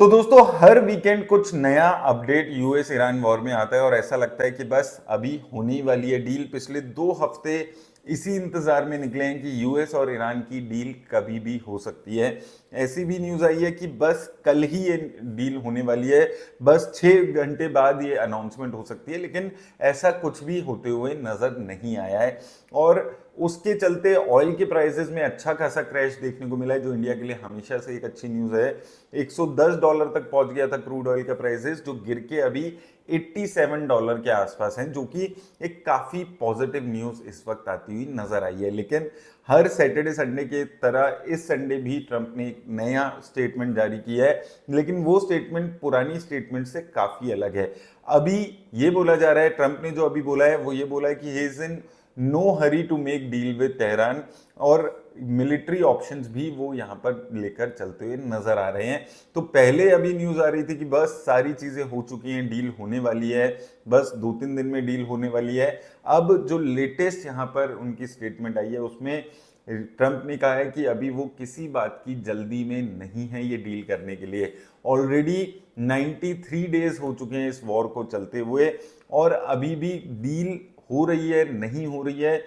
तो दोस्तों हर वीकेंड कुछ नया अपडेट यूएस ईरान वॉर में आता है और ऐसा लगता है कि बस अभी होने ही वाली है डील। पिछले 2 हफ्ते इसी इंतजार में निकले हैं कि यूएस और ईरान की डील कभी भी हो सकती है। ऐसी भी न्यूज आई है कि बस कल ही ये डील होने वाली है, बस 6 घंटे बाद ये अनाउंसमेंट हो सकती है, लेकिन ऐसा कुछ भी होते हुए नजर नहीं आया है। और उसके चलते ऑयल के प्राइसेस में अच्छा खासा क्रैश देखने को मिला है, जो इंडिया के लिए हमेशा से एक अच्छी न्यूज है। $110 तक पहुंच गया था क्रूड ऑयल का प्राइसेस, जो गिर के अभी $87 के आसपास हैं, जो कि एक काफी पॉजिटिव न्यूज इस वक्त आती हुई नजर आई है। लेकिन हर सैटरडे संडे के तरह इस संडे भी ट्रंप ने एक नया स्टेटमेंट जारी किया है, लेकिन वो स्टेटमेंट पुरानी स्टेटमेंट से काफी अलग है। अभी ये बोला जा रहा है, ट्रंप ने जो अभी बोला है वो ये बोला है कि he is in no hurry to make deal with Tehran, और मिलिट्री ऑप्शंस भी वो यहाँ पर लेकर चलते हुए नजर आ रहे हैं। तो पहले अभी न्यूज आ रही थी कि बस सारी चीजें हो चुकी हैं, डील होने वाली है, बस 2-3 दिन में डील होने वाली है। अब जो लेटेस्ट यहाँ पर उनकी स्टेटमेंट आई है उसमें ट्रंप ने कहा है कि अभी वो किसी बात की जल्दी में नहीं है ये डील करने के लिए। ऑलरेडी 93 डेज हो चुके हैं इस वॉर को चलते हुए, और अभी भी डील हो रही है नहीं हो रही है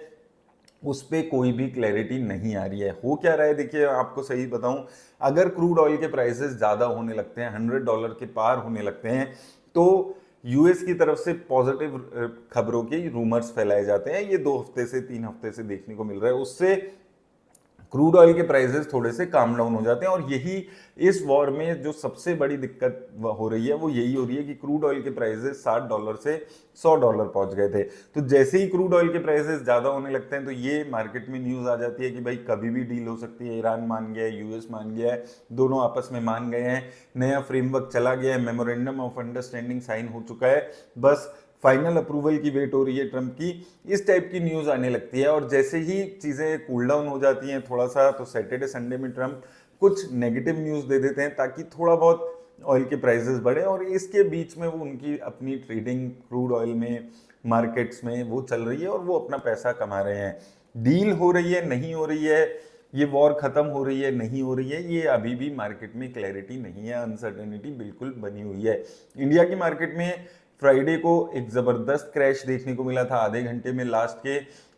उस पर कोई भी क्लैरिटी नहीं आ रही है। हो क्या रहा है देखिए, आपको सही बताऊं, अगर क्रूड ऑयल के प्राइसेस ज़्यादा होने लगते हैं, $100 के पार होने लगते हैं, तो यूएस की तरफ से पॉजिटिव खबरों के रूमर्स फैलाए जाते हैं। ये 2 हफ्ते से 3 हफ्ते से देखने को मिल रहा है। उससे क्रूड ऑयल के प्राइसेस थोड़े से काम डाउन हो जाते हैं, और यही इस वॉर में जो सबसे बड़ी दिक्कत हो रही है वो यही हो रही है कि क्रूड ऑयल के प्राइसेस $60 से $100 पहुंच गए थे। तो जैसे ही क्रूड ऑयल के प्राइसेस ज्यादा होने लगते हैं तो ये मार्केट में न्यूज आ जाती है कि भाई कभी भी डील हो सकती है। ईरान मान गया है, यूएस मान गया है, दोनों आपस में मान गए हैं, नया फ्रेमवर्क चला गया है, मेमोरेंडम ऑफ अंडरस्टैंडिंग साइन हो चुका है, बस फाइनल अप्रूवल की वेट हो रही है ट्रंप की। इस टाइप की न्यूज आने लगती है, और जैसे ही चीजें कूल डाउन हो जाती हैं थोड़ा सा, तो सैटरडे संडे में ट्रंप कुछ नेगेटिव न्यूज दे देते हैं ताकि थोड़ा बहुत ऑयल के प्राइसेस बढ़े, और इसके बीच में वो उनकी अपनी ट्रेडिंग क्रूड ऑयल में मार्केट्स में वो चल रही है और वो अपना पैसा कमा रहे हैं। डील हो रही है नहीं हो रही है, ये वॉर खत्म हो रही है नहीं हो रही है, ये अभी भी मार्केट में क्लैरिटी नहीं है, अनसर्टेनिटी बिल्कुल बनी हुई है। इंडिया की मार्केट में फ्राइडे को एक जबरदस्त क्रैश देखने को मिला था आधे घंटे में। लास्ट के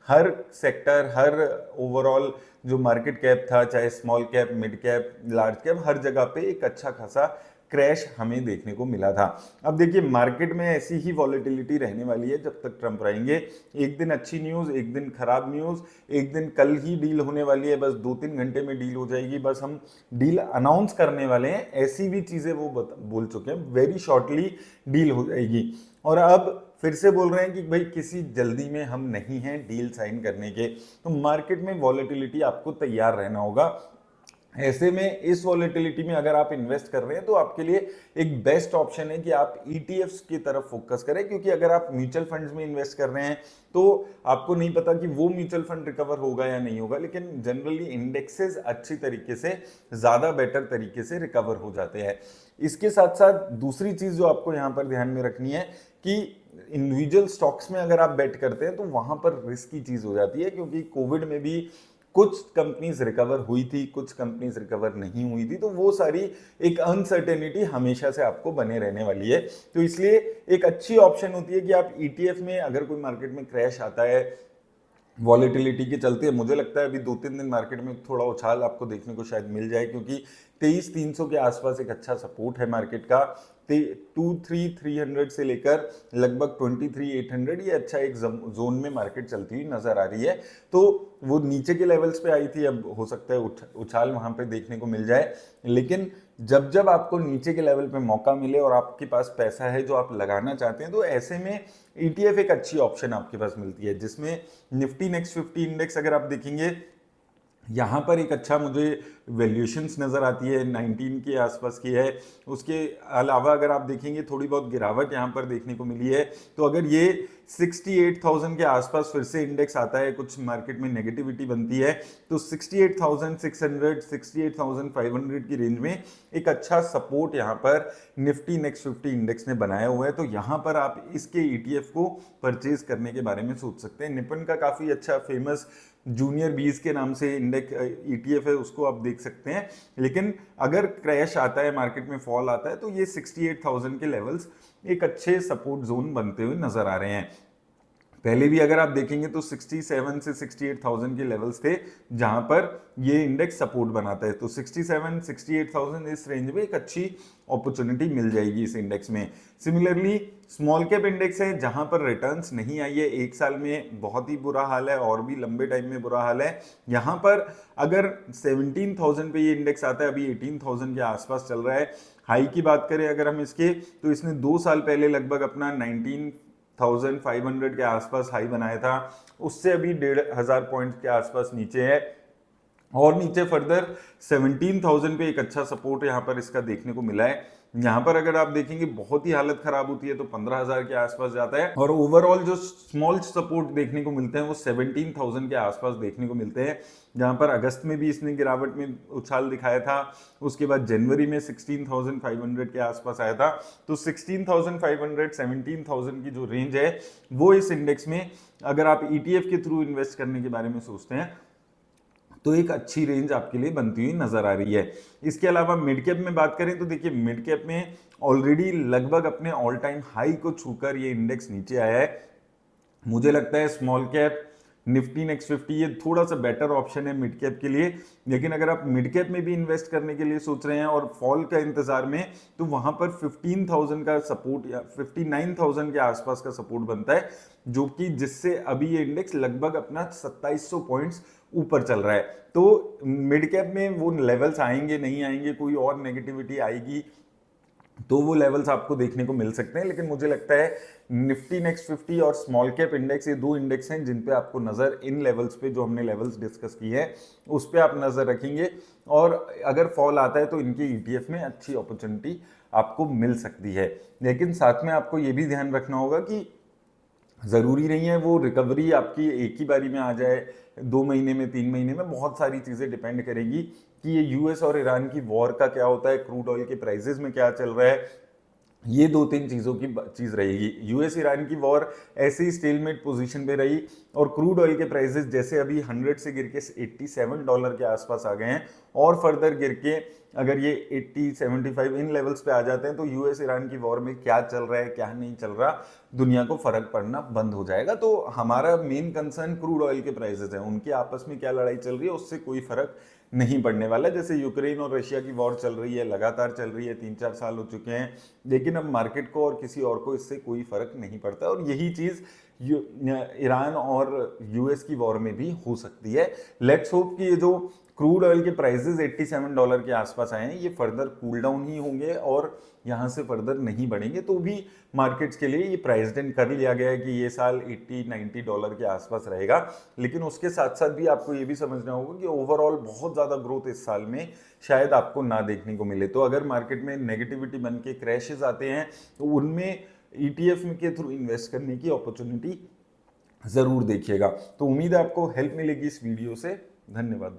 हर सेक्टर, हर ओवरऑल जो मार्केट कैप था, चाहे small cap, mid cap, large cap, हर जगह पे एक अच्छा खासा क्रैश हमें देखने को मिला था। अब देखिए मार्केट में ऐसी ही वॉलेटिलिटी रहने वाली है जब तक ट्रंप रहेंगे। एक दिन अच्छी न्यूज, एक दिन खराब न्यूज, एक दिन कल ही डील होने वाली है, बस 2-3 घंटे में डील हो जाएगी, बस हम डील अनाउंस करने वाले हैं, ऐसी भी चीजें वो बोल चुके हैं, वेरी शॉर्टली डील हो जाएगी। और अब फिर से बोल रहे हैं कि भाई किसी जल्दी में हम नहीं हैं डील साइन करने के। तो मार्केट में वॉलेटिलिटी आपको तैयार रहना होगा। ऐसे में इस वॉलेटिलिटी में अगर आप इन्वेस्ट कर रहे हैं तो आपके लिए एक बेस्ट ऑप्शन है कि आप ईटीएफ्स की तरफ फोकस करें, क्योंकि अगर आप म्यूचुअल फंड्स में इन्वेस्ट कर रहे हैं तो आपको नहीं पता कि वो म्यूचुअल फंड रिकवर होगा या नहीं होगा, लेकिन जनरली इंडेक्सेस अच्छी तरीके से, ज्यादा बेटर तरीके से रिकवर हो जाते हैं। इसके साथ साथ दूसरी चीज जो आपको यहाँ पर ध्यान में रखनी है कि इंडिविजुअल स्टॉक्स में अगर आप बेट करते हैं तो वहां पर रिस्क की चीज हो जाती है, क्योंकि कोविड में भी कुछ कंपनीज रिकवर हुई थी, कुछ कंपनीज रिकवर नहीं हुई थी, तो वो सारी एक अनसर्टेनिटी हमेशा से आपको बने रहने वाली है। तो इसलिए एक अच्छी ऑप्शन होती है कि आप ईटीएफ में, अगर कोई मार्केट में क्रैश आता है वॉलेटिलिटी के चलते, मुझे लगता है अभी 2-3 दिन मार्केट में थोड़ा उछाल आपको देखने को शायद मिल जाए, क्योंकि 23,300 के आसपास एक अच्छा सपोर्ट है मार्केट का। 23,300 से लेकर लगभग 23,800 ये अच्छा एक जोन में मार्केट चलती हुई नजर आ रही है। तो वो नीचे के लेवल्स पे आई थी, अब हो सकता है उछाल वहां पे देखने को मिल जाए। लेकिन जब जब आपको नीचे के लेवल पे मौका मिले और आपके पास पैसा है जो आप लगाना चाहते हैं, तो ऐसे में ईटीएफ एक अच्छी ऑप्शन आपके पास मिलती है, जिसमें निफ्टी नेक्स्ट 50 इंडेक्स अगर आप देखेंगे, यहाँ पर एक अच्छा मुझे वैल्यूएशंस नज़र आती है, 19 के आसपास की है। उसके अलावा अगर आप देखेंगे थोड़ी बहुत गिरावट यहाँ पर देखने को मिली है। तो अगर ये 68,000 के आसपास फिर से इंडेक्स आता है, कुछ मार्केट में नेगेटिविटी बनती है, तो 68,600, 68,500 की रेंज में एक अच्छा सपोर्ट यहाँ पर निफ्टी नेक्स्ट 50 इंडेक्स ने बनाया हुआ है। तो यहाँ पर आप इसके ईटीएफ को परचेज करने के बारे में सोच सकते हैं। निपन का काफ़ी अच्छा फेमस जूनियर 20 के नाम से इंडेक्स ETF है, उसको आप देख सकते हैं। लेकिन अगर क्रैश आता है, मार्केट में फॉल आता है, तो ये 68,000 के लेवल्स एक अच्छे सपोर्ट जोन बनते हुए नजर आ रहे हैं। पहले भी अगर आप देखेंगे तो 67 से 68,000 के लेवल्स थे जहां पर ये इंडेक्स सपोर्ट बनाता है। तो 67 68,000 इस रेंज में एक अच्छी अपॉर्चुनिटी मिल जाएगी इस इंडेक्स में। सिमिलरली स्मॉल कैप इंडेक्स है जहां पर रिटर्न्स नहीं आई है, एक साल में बहुत ही बुरा हाल है और भी लंबे टाइम में बुरा हाल है। यहां पर अगर 17,000 पे ये इंडेक्स आता है, अभी 18,000 के आसपास चल रहा है। हाई की बात करें अगर हम इसके, तो इसने 2 साल पहले लगभग अपना 19,500 के आसपास हाई बनाया था, उससे अभी 1,500 पॉइंट के आसपास नीचे है और नीचे फर्दर 17,000 पे एक अच्छा सपोर्ट यहां पर इसका देखने को मिला है। यहां पर अगर आप देखेंगे बहुत ही हालत खराब होती है तो 15,000 के आसपास जाता है और ओवरऑल जो स्मॉल सपोर्ट देखने को मिलते हैं वो 17,000 के आसपास देखने को मिलते हैं। जहां पर अगस्त में भी इसने गिरावट में उछाल दिखाया था, उसके बाद जनवरी में 16,500 के आसपास आया था। तो 16,500 17,000 की जो रेंज है वो इस इंडेक्स में अगर आप ETF के थ्रू इन्वेस्ट करने के बारे में सोचते हैं तो एक अच्छी रेंज आपके लिए बनती हुई नजर आ रही है। इसके अलावा मिड कैप में बात करें तो देखिए मिड कैप में ऑलरेडी लगभग अपने ऑल टाइम हाई को छूकर ये इंडेक्स नीचे आया है। मुझे लगता है स्मॉल कैप निफ्टी नेक्स्ट 50 ये थोड़ा सा बेटर ऑप्शन है मिड कैप के लिए। लेकिन अगर आप मिड कैप में भी इन्वेस्ट करने के लिए सोच रहे हैं और फॉल का इंतजार में, तो वहां पर 15,000 का सपोर्ट या 59,000 के आसपास का सपोर्ट बनता है, जो कि जिससे अभी ये इंडेक्स लगभग अपना 2700 पॉइंट्स ऊपर चल रहा है। तो मिड कैप में वो लेवल्स आएंगे नहीं आएंगे, कोई और नेगेटिविटी आएगी तो वो लेवल्स आपको देखने को मिल सकते हैं। लेकिन मुझे लगता है निफ्टी नेक्स्ट 50 और स्मॉल कैप इंडेक्स ये दो इंडेक्स हैं जिन पे आपको नजर, इन लेवल्स पे जो हमने लेवल्स डिस्कस की है उस पे आप नजर रखेंगे और अगर फॉल आता है तो इनके ETF में अच्छी अपॉर्चुनिटी आपको मिल सकती है। लेकिन साथ में आपको ये भी ध्यान रखना होगा कि जरूरी नहीं है वो रिकवरी आपकी एक ही बारी में आ जाए, 2 महीने में 3 महीने में। बहुत सारी चीजें डिपेंड करेगी कि ये US और ईरान की वॉर का क्या होता है, क्रूड ऑयल के प्राइसेस में क्या चल रहा है, ये 2-3 चीजों की चीज रहेगी। US ईरान की वॉर ऐसे ही स्टेलमेट पोजीशन पे रही और क्रूड ऑयल के प्राइसेस जैसे अभी 100 से गिर के $87 के आसपास आ गए हैं और फर्दर गिर के अगर ये 80-75 इन लेवल्स पे आ जाते हैं तो US ईरान की वॉर में क्या चल रहा है क्या नहीं चल रहा दुनिया को फर्क पड़ना बंद हो जाएगा। तो हमारा मेन कंसर्न क्रूड ऑयल के प्राइसेस है, उनकी आपस में क्या लड़ाई चल रही है उससे कोई फर्क नहीं पड़ने वाला। जैसे यूक्रेन और रशिया की वॉर चल रही है, लगातार चल रही है, 3-4 साल हो चुके हैं, लेकिन अब मार्केट को और किसी और को इससे कोई फर्क नहीं पड़ता और यही चीज ईरान और US की वॉर में भी हो सकती है। लेट्स होप कि ये जो क्रूड ऑयल के प्राइसेस $87 के आसपास आए हैं ये फर्दर कूल डाउन ही होंगे और यहाँ से फर्दर नहीं बढ़ेंगे। तो भी मार्केट्स के लिए ये प्राइस इन कर लिया गया है कि ये साल $80-90 के आसपास रहेगा। लेकिन उसके साथ साथ भी आपको ये भी समझना होगा कि ओवरऑल बहुत ज़्यादा ग्रोथ इस साल में शायद आपको ना देखने को मिले। तो अगर मार्केट में नेगेटिविटी बन के क्रैशेस आते हैं तो उनमें ETF के थ्रू इन्वेस्ट करने की अपॉर्चुनिटी ज़रूर देखिएगा। तो उम्मीद है आपको हेल्प मिलेगी इस वीडियो से। धन्यवाद दोस्तों।